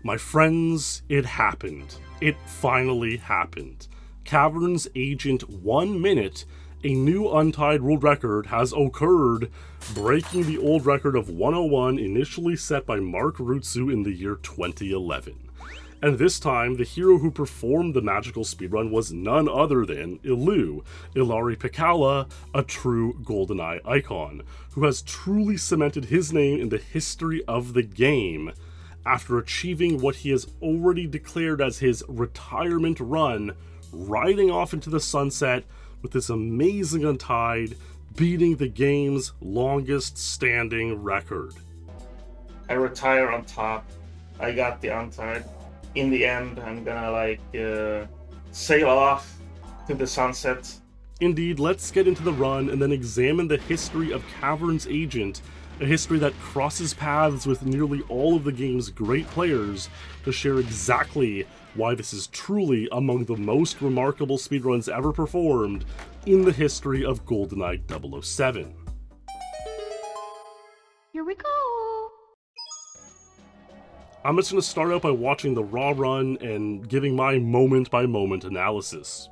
My friends, it happened. It finally happened. Caverns Agent 1 minute, a new Untied World Record has occurred, breaking the old record of 101 initially set by Mark Rutsu in the year 2011. And this time, the hero who performed the magical speedrun was none other than Illu, Ilari Picala, a true GoldenEye icon, who has truly cemented his name in the history of the game after achieving what he has already declared as his retirement run, riding off into the sunset with this amazing Untied, beating the game's longest standing record. I retire on top. I got the Untied. In the end, I'm gonna sail off to the sunset. Indeed, let's get into the run and then examine the history of Caverns Agent, a history that crosses paths with nearly all of the game's great players, to share exactly why this is truly among the most remarkable speedruns ever performed in the history of GoldenEye 007. Here we go! I'm just going to start out by watching the raw run and giving my moment-by-moment analysis.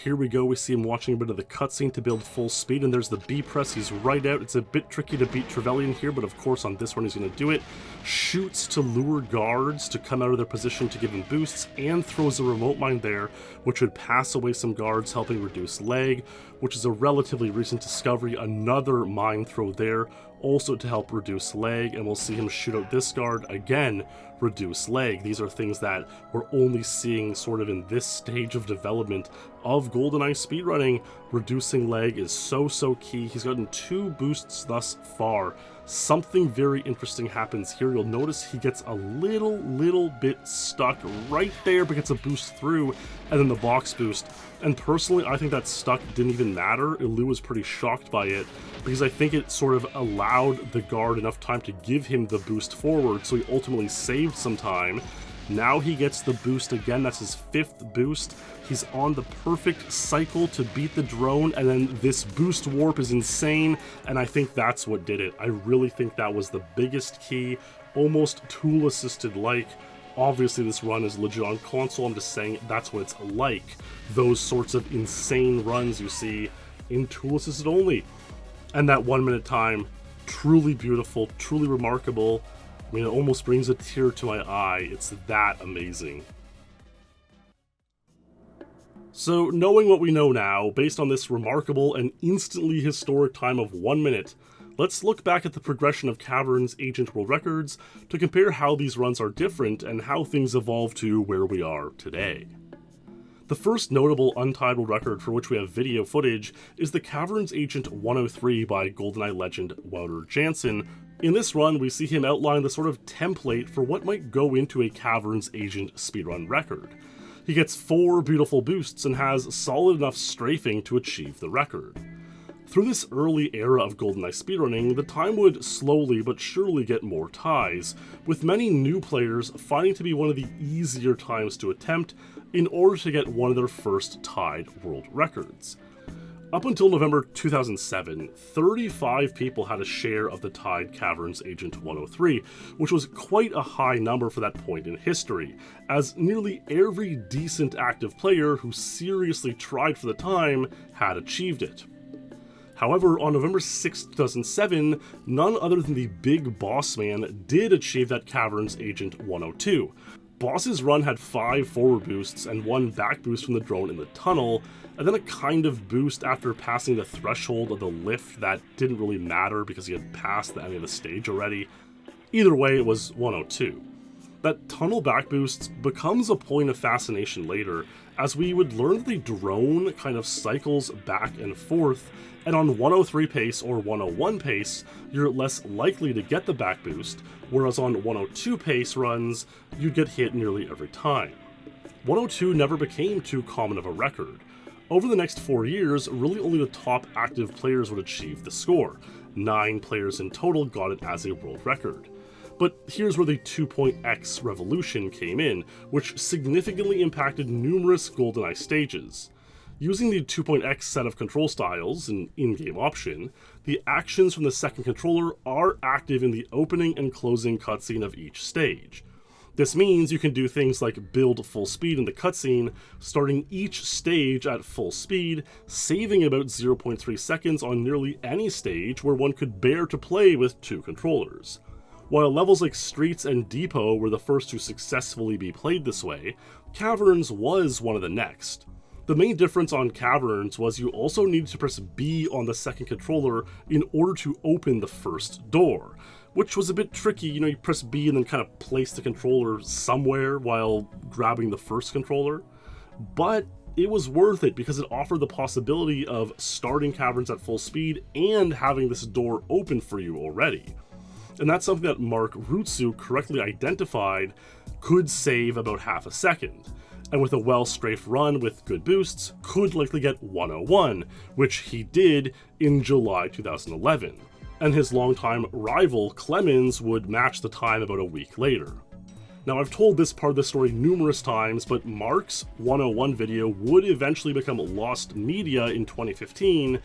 Here we go, we see him watching a bit of the cutscene to build full speed, and there's the B press, he's right out. It's a bit tricky to beat Trevelyan here, but of course on this one he's going to do it. Shoots to lure guards to come out of their position to give him boosts, and throws a remote mine there, which would pass away some guards, helping reduce lag, which is a relatively recent discovery. Another mine throw there, also to help reduce lag, and we'll see him shoot out this guard, again, reduce lag. These are things that we're only seeing sort of in this stage of development of GoldenEye speedrunning. Reducing lag is so key. He's gotten 2 boosts thus far. Something very interesting happens here. You'll notice he gets a little bit stuck right there, but gets a boost through, and then the box boost. And personally, I think that stuck didn't even matter. Illu was pretty shocked by it, because I think it sort of allowed the guard enough time to give him the boost forward, so he ultimately saved some time. Now he gets the boost again, that's his 5th boost. He's on the perfect cycle to beat the drone, and then this boost warp is insane, and I think that's what did it. I really think that was the biggest key, almost tool-assisted like. Obviously this run is legit on console, I'm just saying that's what it's like. Those sorts of insane runs you see in tool-assisted only. And that 1 minute time, truly beautiful, truly remarkable. I mean, it almost brings a tear to my eye. It's that amazing. So, knowing what we know now, based on this remarkable and instantly historic time of 1 minute, let's look back at the progression of Caverns Agent World Records to compare how these runs are different and how things evolve to where we are today. The first notable Untied World Record for which we have video footage is the Caverns Agent 103 by GoldenEye legend Wouter Jansen. In this run, we see him outline the sort of template for what might go into a Caverns Agent speedrun record. He gets 4 beautiful boosts and has solid enough strafing to achieve the record. Through this early era of GoldenEye speedrunning, the time would slowly but surely get more ties, with many new players finding to be one of the easier times to attempt in order to get one of their first tied world records. Up until November 2007, 35 people had a share of the tied Caverns Agent 103, which was quite a high number for that point in history, as nearly every decent active player who seriously tried for the time had achieved it. However, on November 6, 2007, none other than the Big Boss Man did achieve that Caverns Agent 102. Boss's run had 5 forward boosts and 1 back boost from the drone in the tunnel, and then a kind of boost after passing the threshold of the lift that didn't really matter because he had passed the end of the stage already. Either way, it was 102. That tunnel back boost becomes a point of fascination later, as we would learn that the drone kind of cycles back and forth, and on 103 pace or 101 pace, you're less likely to get the back boost, whereas on 102 pace runs, you'd get hit nearly every time. 102 never became too common of a record. Over the next 4 years, really only the top active players would achieve the score. 9 players in total got it as a world record. But here's where the 2.x revolution came in, which significantly impacted numerous GoldenEye stages. Using the 2.x set of control styles, an in-game option, the actions from the second controller are active in the opening and closing cutscene of each stage. This means you can do things like build full speed in the cutscene, starting each stage at full speed, saving about 0.3 seconds on nearly any stage where one could bear to play with 2 controllers. While levels like Streets and Depot were the first to successfully be played this way, Caverns was one of the next. The main difference on Caverns was you also needed to press B on the second controller in order to open the first door, which was a bit tricky. You press B and then kind of place the controller somewhere while grabbing the first controller. But it was worth it because it offered the possibility of starting Caverns at full speed and having this door open for you already. And that's something that Mark Rutsu correctly identified could save about half a second. And with a well-strafed run with good boosts, could likely get 101, which he did in July 2011. And his longtime rival, Clemens, would match the time about a week later. Now, I've told this part of the story numerous times, but Mark's 101 video would eventually become lost media in 2015,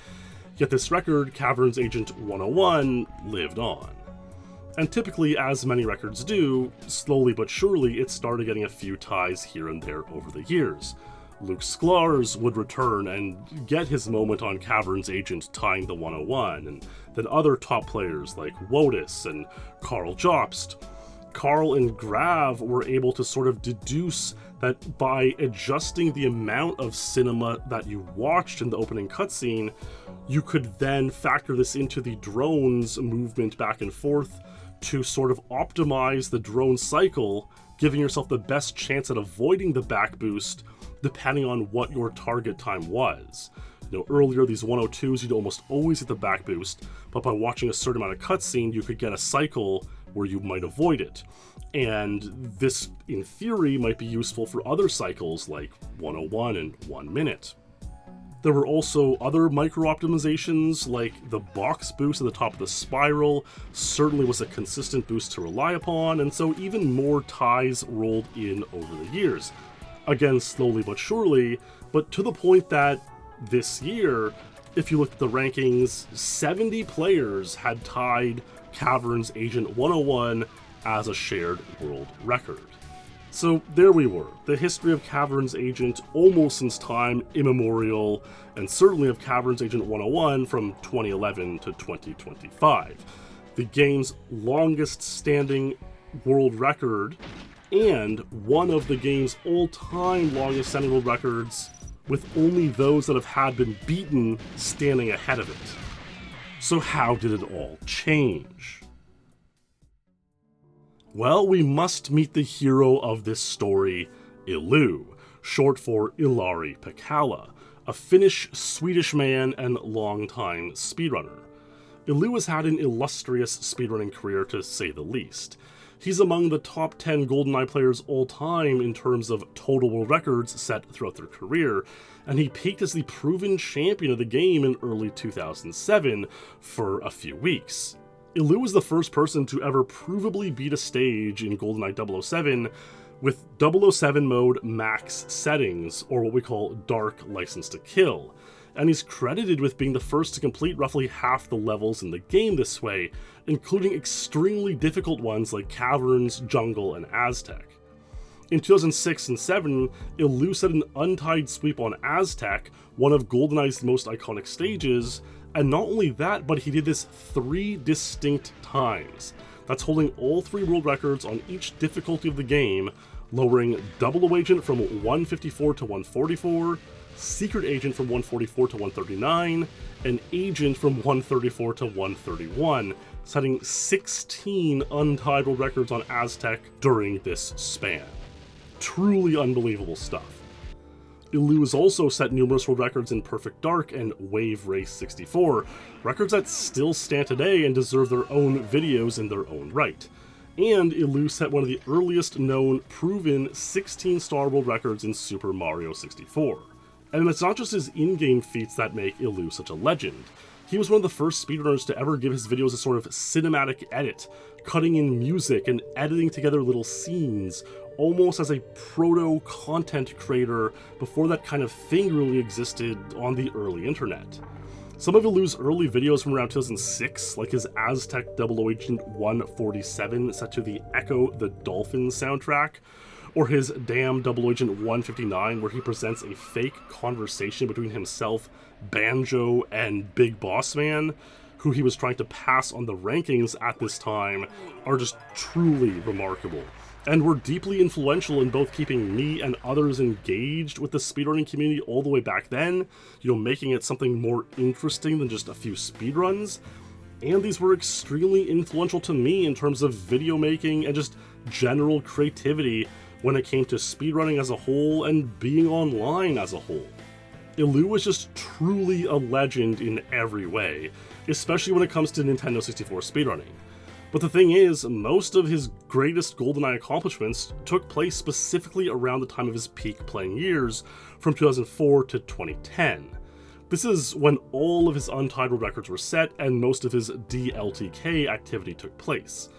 yet this record, Caverns Agent 101, lived on. And typically, as many records do, slowly but surely it started getting a few ties here and there over the years. Luke Sklar's would return and get his moment on Caverns Agent tying the 101, and then other top players like Wotus and Carl Jobst. Carl and Grav were able to sort of deduce that by adjusting the amount of cinema that you watched in the opening cutscene, you could then factor this into the drone's movement back and forth to sort of optimize the drone cycle, giving yourself the best chance at avoiding the back boost depending on what your target time was. Earlier, these 102s, you'd almost always get the back boost, but by watching a certain amount of cutscene, you could get a cycle where you might avoid it. And this, in theory, might be useful for other cycles like 101 and 1 minute. There were also other micro-optimizations, like the box boost at the top of the spiral certainly was a consistent boost to rely upon, and so even more ties rolled in over the years. Again, slowly but surely, but to the point that this year, if you look at the rankings, 70 players had tied Caverns Agent 101 as a shared world record. So there we were, the history of Caverns Agent almost since time immemorial, and certainly of Caverns Agent 101 from 2011 to 2025. The game's longest standing world record, and one of the game's all-time longest standing world records, with only those that have been beaten standing ahead of it. So how did it all change? Well, we must meet the hero of this story, Illu, short for Ilari Pekala, a Finnish-Swedish man and longtime speedrunner. Illu has had an illustrious speedrunning career, to say the least. He's among the top 10 GoldenEye players all time in terms of total world records set throughout their career, and he peaked as the proven champion of the game in early 2007 for a few weeks. Illu was the first person to ever provably beat a stage in GoldenEye 007 with 007 mode max settings, or what we call Dark License to Kill, and he's credited with being the first to complete roughly half the levels in the game this way, including extremely difficult ones like Caverns, Jungle, and Aztec. In 2006 and 7, Illu set an untied sweep on Aztec, one of GoldenEye's most iconic stages, and not only that, but he did this 3 distinct times. That's holding all 3 world records on each difficulty of the game, lowering Double Agent from 154 to 144, Secret Agent from 144 to 139, and Agent from 134 to 131, setting 16 untied world records on Aztec during this span. Truly unbelievable stuff. Illu has also set numerous world records in Perfect Dark and Wave Race 64, records that still stand today and deserve their own videos in their own right. And Illu set one of the earliest known proven 16-star world records in Super Mario 64. And it's not just his in-game feats that make Illu such a legend. He was one of the first speedrunners to ever give his videos a sort of cinematic edit, cutting in music and editing together little scenes, almost as a proto-content creator before that kind of thing really existed on the early internet. Some of Illu's early videos from around 2006, like his Aztec 00 Agent 147 set to the Echo the Dolphin soundtrack, or his Damn 00 Agent 159 where he presents a fake conversation between himself, Banjo, and Big Boss Man, who he was trying to pass on the rankings at this time, are just truly remarkable, and were deeply influential in both keeping me and others engaged with the speedrunning community all the way back then, making it something more interesting than just a few speedruns. And these were extremely influential to me in terms of video making and just general creativity when it came to speedrunning as a whole and being online as a whole. Illu was just truly a legend in every way, especially when it comes to Nintendo 64 speedrunning. But the thing is, most of his greatest GoldenEye accomplishments took place specifically around the time of his peak playing years, from 2004 to 2010. This is when all of his Untied World Records were set and most of his DLTK activity took place.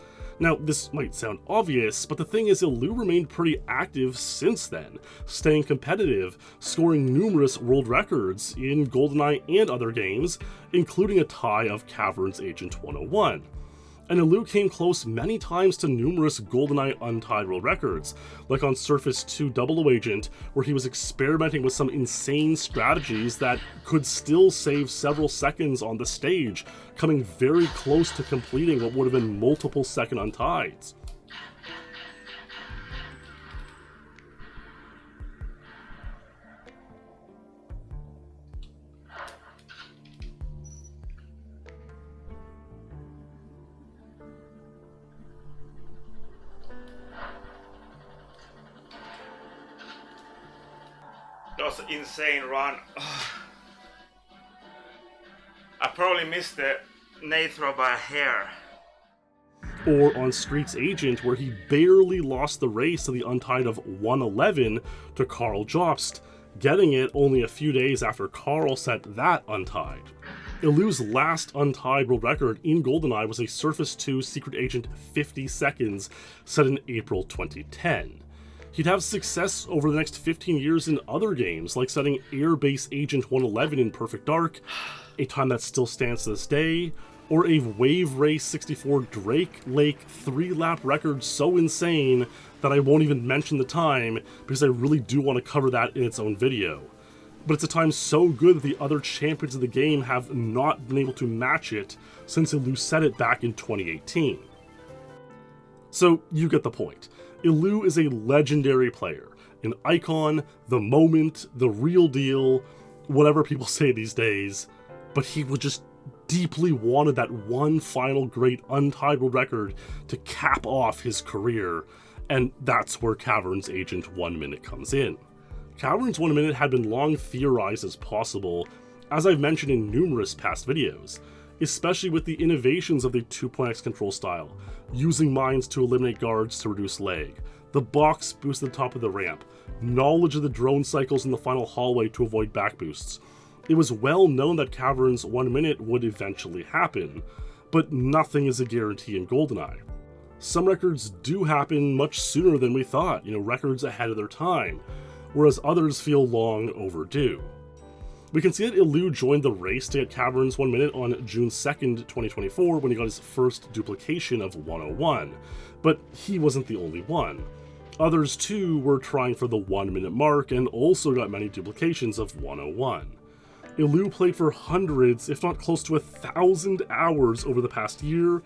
Now, this might sound obvious, but the thing is, Illu remained pretty active since then, staying competitive, scoring numerous world records in GoldenEye and other games, including a tie of Caverns Agent 101. And Illu came close many times to numerous GoldenEye Untied World Records, like on Surface 2 00 Agent, where he was experimenting with some insane strategies that could still save several seconds on the stage, coming very close to completing what would have been multiple second untieds. That was an insane run. I probably missed the Nathro by a hair. Or on Streets Agent, where he barely lost the race to the Untied of 111 to Carl Jobst, getting it only a few days after Carl set that Untied. Illu's last Untied World Record in GoldenEye was a Surface 2 Secret Agent 50 seconds set in April 2010. He'd have success over the next 15 years in other games, like setting Airbase Agent 111 in Perfect Dark, a time that still stands to this day, or a Wave Race 64 Drake Lake 3-lap record so insane that I won't even mention the time, because I really do want to cover that in its own video. But it's a time so good that the other champions of the game have not been able to match it since Illu set it back in 2018. So you get the point. Illu is a legendary player, an icon, the moment, the real deal, whatever people say these days, but he would just deeply wanted that one final great Untied World Record to cap off his career, and that's where Caverns Agent 1 Minute comes in. Caverns 1 Minute had been long theorized as possible, as I've mentioned in numerous past videos, especially with the innovations of the 2.x control style, using mines to eliminate guards to reduce lag, the box boost at the top of the ramp, knowledge of the drone cycles in the final hallway to avoid back boosts. It was well known that Caverns 1 Minute would eventually happen, but nothing is a guarantee in GoldenEye. Some records do happen much sooner than we thought, records ahead of their time, whereas others feel long overdue. We can see that Illu joined the race to get Caverns 1 Minute on June 2nd, 2024 when he got his first duplication of 101, but he wasn't the only one. Others too were trying for the 1 minute mark and also got many duplications of 101. Illu played for hundreds, if not close to 1,000 hours over the past year,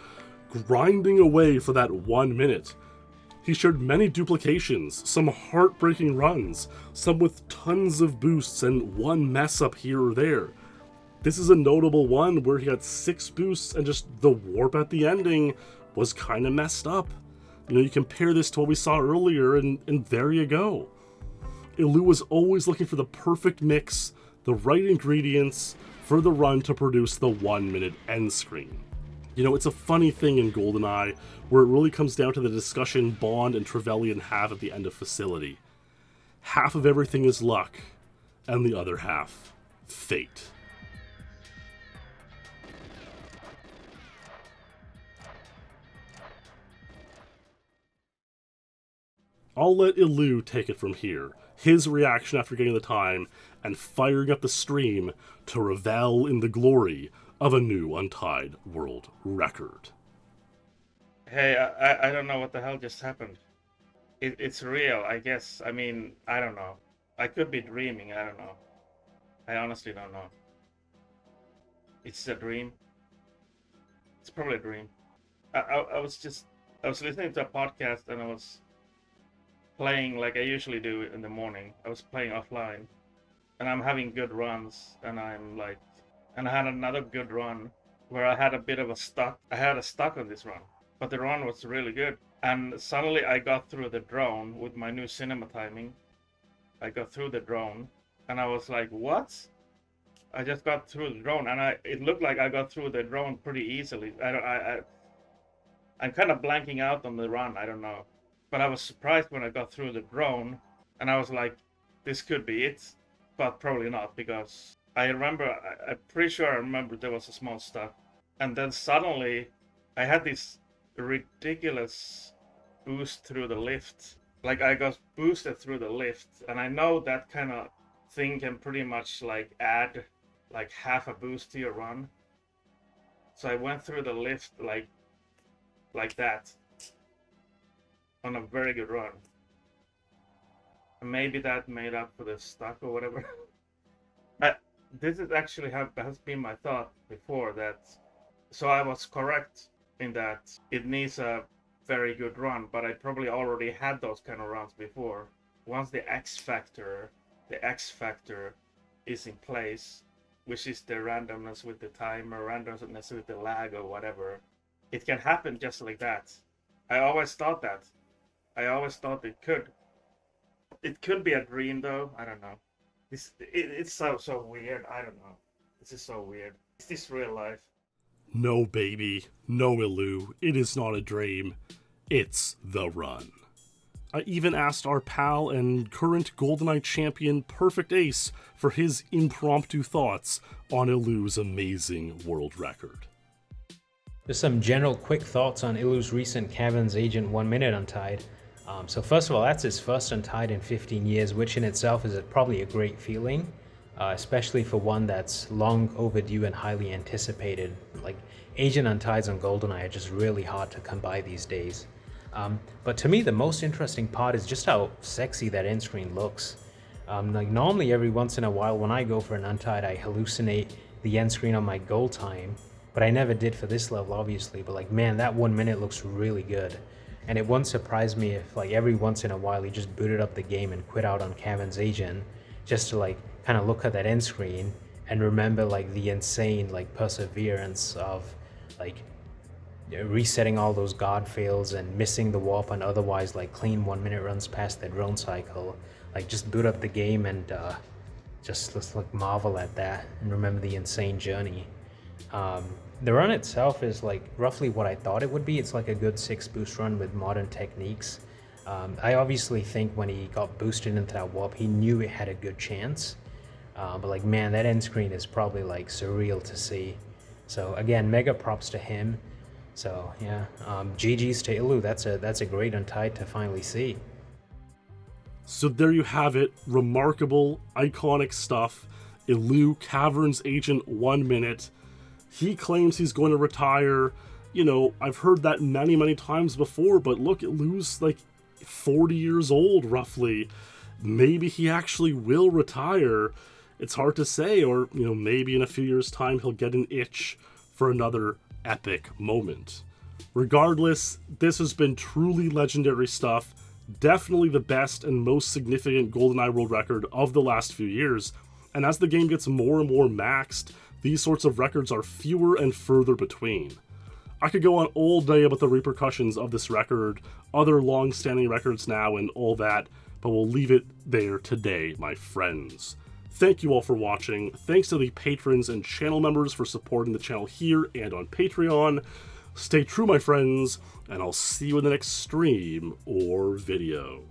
grinding away for that 1 minute. He shared many duplications, some heartbreaking runs, some with tons of boosts and one mess up here or there. This is a notable one where he had 6 boosts and just the warp at the ending was kinda messed up. You compare this to what we saw earlier and there you go. Illu was always looking for the perfect mix, the right ingredients for the run to produce the 1 minute end screen. It's a funny thing in GoldenEye, where it really comes down to the discussion Bond and Trevelyan have at the end of Facility. Half of everything is luck, and the other half, fate. I'll let Illu take it from here. His reaction after getting the time and firing up the stream to revel in the glory of a new Untied World Record. Hey, I don't know what the hell just happened. It's real, I guess. I mean, I don't know. I could be dreaming, I don't know. I honestly don't know. It's a dream. It's probably a dream. I was listening to a podcast and I was playing like I usually do in the morning. I was playing offline and I'm having good runs and I had another good run where I had a bit of a stuck. I had a stuck on this run, but the run was really good. And suddenly I got through the drone with my new cinema timing. I got through the drone and I was like, what? I just got through the drone and it looked like I got through the drone pretty easily. I'm kind of blanking out on the run, I don't know. But I was surprised when I got through the drone and I was like, this could be it, but probably not, because I'm pretty sure I remember there was a small stuck. And then suddenly I had this ridiculous boost through the lift. Like I got boosted through the lift, and I know that kind of thing can pretty much like add like half a boost to your run. So I went through the lift like that on a very good run. And maybe that made up for the stuck or whatever. This is actually has been my thought before, that so I was correct in that it needs a very good run, but I probably already had those kind of runs before. Once the X factor is in place, which is the randomness with the timer, randomness with the lag or whatever, it can happen just like that. I always thought that. I always thought it could. It could be a dream though. I don't know. It's so weird. I don't know. This is so weird. Is this real life? No, baby. No, Illu. It is not a dream. It's the run. I even asked our pal and current GoldenEye champion Perfect Ace for his impromptu thoughts on Illu's amazing world record. Just some general quick thoughts on Illu's recent Caverns Agent 1 minute Untied. So first of all, that's his first Untied in 15 years, which in itself is probably a great feeling, especially for one that's long overdue and highly anticipated. Like, Agent Untieds on GoldenEye are just really hard to come by these days. But to me, the most interesting part is just how sexy that end screen looks. Like normally every once in a while when I go for an Untied, I hallucinate the end screen on my goal time, but I never did for this level, obviously. But like, man, that 1 minute looks really good. And it wouldn't surprise me if like every once in a while he just booted up the game and quit out on Caverns Agent just to like kind of look at that end screen and remember like the insane like perseverance of like resetting all those guard fails and missing the warp and otherwise like clean 1 minute runs past the drone cycle. Like just boot up the game and just let's like marvel at that and remember the insane journey. The run itself is like roughly what I thought it would be. It's like a good 6 boost run with modern techniques. I obviously think when he got boosted into that warp, he knew it had a good chance. But like, man, that end screen is probably like surreal to see. So again, mega props to him. So yeah, GG's to Illu. That's a great Untied to finally see. So there you have it. Remarkable, iconic stuff. Illu, Caverns Agent 1 minute. He claims he's going to retire. You know, I've heard that many, many times before, but look, Illu's like 40 years old, roughly. Maybe he actually will retire. It's hard to say, or, you know, maybe in a few years' time he'll get an itch for another epic moment. Regardless, this has been truly legendary stuff. Definitely the best and most significant GoldenEye world record of the last few years. And as the game gets more and more maxed, these sorts of records are fewer and further between. I could go on all day about the repercussions of this record, other long-standing records now, and all that, but we'll leave it there today, my friends. Thank you all for watching. Thanks to the patrons and channel members for supporting the channel here and on Patreon. Stay true, my friends, and I'll see you in the next stream or video.